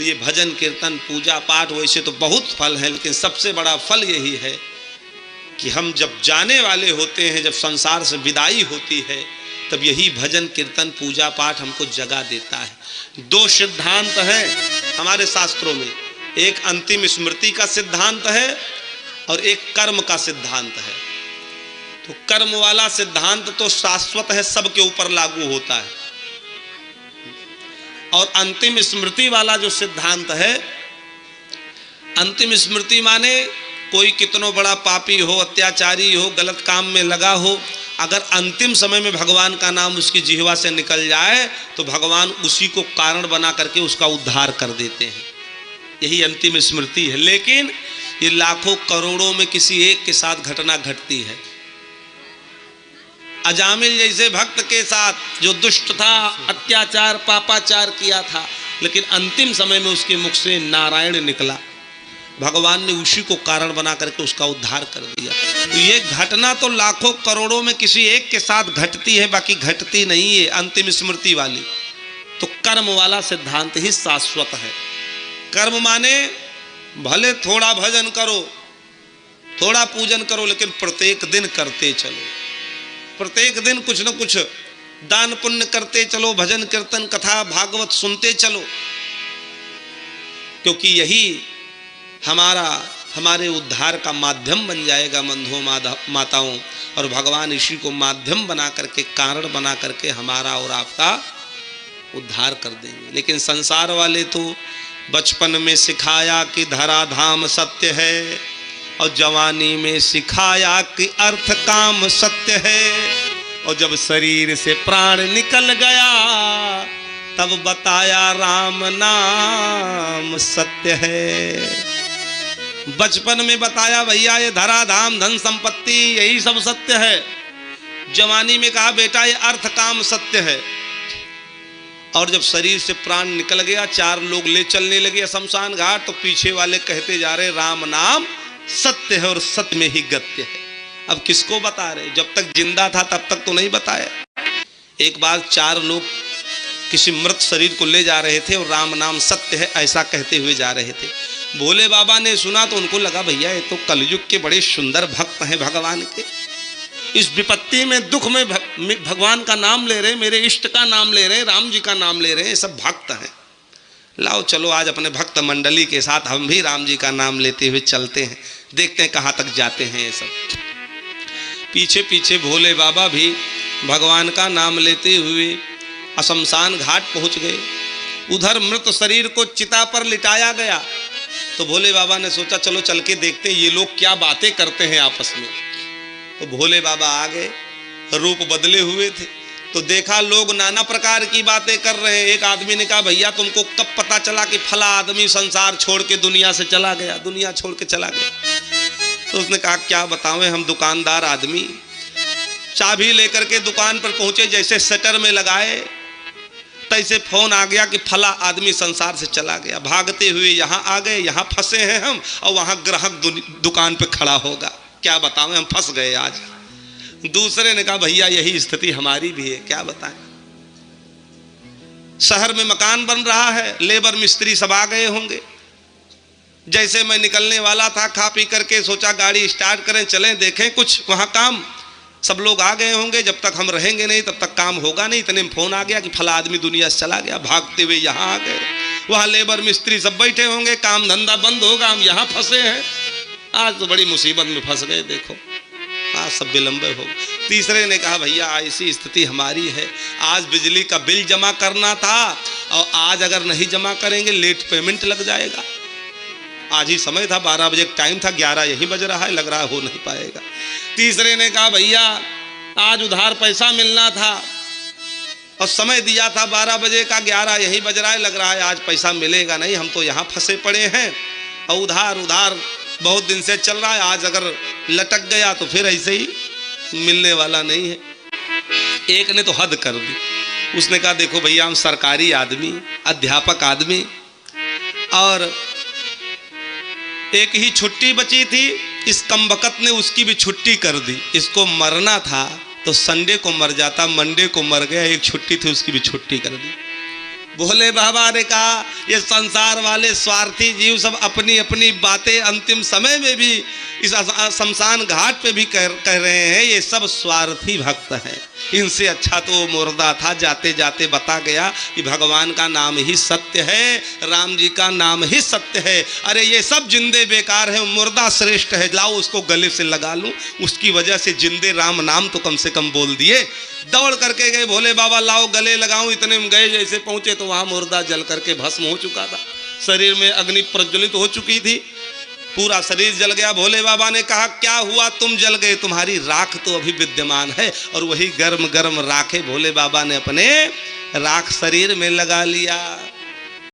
तो ये भजन कीर्तन पूजा पाठ वैसे तो बहुत फल है, लेकिन सबसे बड़ा फल यही है कि हम जब जाने वाले होते हैं, जब संसार से विदाई होती है, तब यही भजन कीर्तन पूजा पाठ हमको जगा देता है। दो सिद्धांत हैं हमारे शास्त्रों में, एक अंतिम स्मृति का सिद्धांत है और एक कर्म का सिद्धांत है। तो कर्म वाला सिद्धांत तो शाश्वत है, सबके ऊपर लागू होता है, और अंतिम स्मृति वाला जो सिद्धांत है, अंतिम स्मृति माने कोई कितनो बड़ा पापी हो, अत्याचारी हो, गलत काम में लगा हो, अगर अंतिम समय में भगवान का नाम उसकी जिह्वा से निकल जाए तो भगवान उसी को कारण बना करके उसका उद्धार कर देते हैं। यही अंतिम स्मृति है। लेकिन ये लाखों करोड़ों में किसी एक के साथ घटना घटती है। अजामिल जैसे भक्त के साथ जो दुष्ट था, अत्याचार पापाचार किया था, लेकिन अंतिम समय में उसके मुख से नारायण निकला, भगवान ने उसी को कारण बना करके उसका उद्धार कर दिया। तो ये घटना तो लाखों करोड़ों में किसी एक के साथ घटती है, बाकी घटती नहीं है अंतिम स्मृति वाली। तो कर्म वाला सिद्धांत ही शाश्वत है। कर्म माने भले थोड़ा भजन करो, थोड़ा पूजन करो, लेकिन प्रत्येक दिन करते चलो, प्रत्येक दिन कुछ न कुछ दान पुण्य करते चलो, भजन कीर्तन कथा भागवत सुनते चलो, क्योंकि यही हमारे उद्धार का माध्यम बन जाएगा बंधुओं माताओं। और भगवान इसी को माध्यम बना करके, कारण बना करके हमारा और आपका उद्धार कर देंगे। लेकिन संसार वाले तो बचपन में सिखाया कि धराधाम सत्य है, और जवानी में सिखाया कि अर्थ काम सत्य है, और जब शरीर से प्राण निकल गया तब बताया राम नाम सत्य है। बचपन में बताया भैया ये धराधाम धन संपत्ति यही सब सत्य है, जवानी में कहा बेटा ये अर्थ काम सत्य है, और जब शरीर से प्राण निकल गया, चार लोग ले चलने लगे शमशान घाट, तो पीछे वाले कहते जा रहे राम नाम सत्य है और सत्य में ही गत्य है। अब किसको बता रहे? जब तक जिंदा था तब तक तो नहीं बताया। एक बार चार लोग किसी मृत शरीर को ले जा रहे थे और राम नाम सत्य है ऐसा कहते हुए जा रहे थे। भोले बाबा ने सुना तो उनको लगा भैया ये तो कलयुग के बड़े सुंदर भक्त हैं भगवान के, इस विपत्ति में दुख में भगवान का नाम ले रहे, मेरे इष्ट का नाम ले रहे, राम जी का नाम ले रहे हैं, सब भक्त हैं। लाओ चलो आज अपने भक्त मंडली के साथ हम भी राम जी का नाम लेते हुए चलते हैं, देखते हैं कहाँ तक जाते हैं ये सब। पीछे पीछे भोले बाबा भी भगवान का नाम लेते हुए शमशान घाट पहुँच गए। उधर मृत शरीर को चिता पर लिटाया गया, तो भोले बाबा ने सोचा चलो चल के देखते हैं ये लोग क्या बातें करते हैं आपस में। तो भोले बाबा आ गए, रूप बदले हुए थे, तो देखा लोग नाना प्रकार की बातें कर रहे हैं। एक आदमी ने कहा भैया तुमको कब पता चला कि फला आदमी संसार छोड़ के दुनिया से चला गया, दुनिया छोड़ के चला गया? तो उसने कहा क्या बतावें, हम दुकानदार आदमी, चाबी लेकर के दुकान पर पहुंचे, जैसे शटर में लगाए तैसे फोन आ गया कि फला आदमी संसार से चला गया। भागते हुए यहाँ आ गए, यहाँ फंसे हैं हम, और वहाँ ग्राहक दुकान पे खड़ा होगा। क्या बताएं, हम फंस गए आज। दूसरे ने कहा भैया यही स्थिति हमारी भी है, क्या बताएं। शहर में मकान बन रहा है, लेबर मिस्त्री सब आ गए होंगे। जैसे मैं निकलने वाला था, खा पी करके सोचा गाड़ी स्टार्ट करें, चलें देखें कुछ वहाँ काम, सब लोग आ गए होंगे। जब तक हम रहेंगे नहीं तब तक काम होगा नहीं। इतने में फोन आ गया कि फला आदमी दुनिया से चला गया। भागते हुए यहाँ आ गए, वहाँ लेबर मिस्त्री सब बैठे होंगे, काम धंधा बंद होगा, हम यहाँ फंसे हैं। आज तो बड़ी मुसीबत में फंस गए, देखो आज सब विलंब हो। तीसरे ने कहा भैया ऐसी स्थिति हमारी है, आज बिजली का बिल जमा करना था और आज अगर नहीं जमा करेंगे लेट पेमेंट लग जाएगा। आज ही समय था, 12 बजे टाइम था, 11 यही बज रहा है, लग रहा हो नहीं पाएगा। तीसरे ने कहा भैया आज उधार पैसा मिलना था और समय दिया था 12 बजे का, 11 यही बज रहा है, लग रहा है आज पैसा मिलेगा नहीं, हम तो यहाँ फंसे पड़े हैं और उधार बहुत दिन से चल रहा है, आज अगर लटक गया तो फिर ऐसे ही मिलने वाला नहीं है। एक ने तो हद कर दी, उसने कहा देखो भैया हम सरकारी आदमी, अध्यापक आदमी, और एक ही छुट्टी बची थी, इस कमबख्त ने उसकी भी छुट्टी कर दी। इसको मरना था तो संडे को मर जाता, मंडे को मर गया, एक छुट्टी थी उसकी भी छुट्टी कर दी। भोले बाबा ने कहा ये संसार वाले स्वार्थी जीव सब अपनी अपनी बातें अंतिम समय में भी इस शमशान घाट पे भी कह रहे हैं, ये सब स्वार्थी भक्त हैं। इनसे अच्छा तो वो मुर्दा था, जाते जाते बता गया कि भगवान का नाम ही सत्य है, राम जी का नाम ही सत्य है। अरे ये सब जिंदे बेकार है, मुर्दा श्रेष्ठ है, लाओ उसको गले से लगा लूं। उसकी वजह से जिंदे राम नाम तो कम से कम बोल दिए। दौड़ करके गए, भोले बाबा लाओ गले लगाऊं। इतने में गए, जैसे पहुंचे तो वहां मुर्दा जल करके भस्म हो चुका था, शरीर में अग्नि प्रज्वलित हो चुकी थी, पूरा शरीर जल गया। भोले बाबा ने कहा क्या हुआ तुम जल गए, तुम्हारी राख तो अभी विद्यमान है। और वही गर्म गर्म राखें भोले बाबा ने अपने राख शरीर में लगा लिया।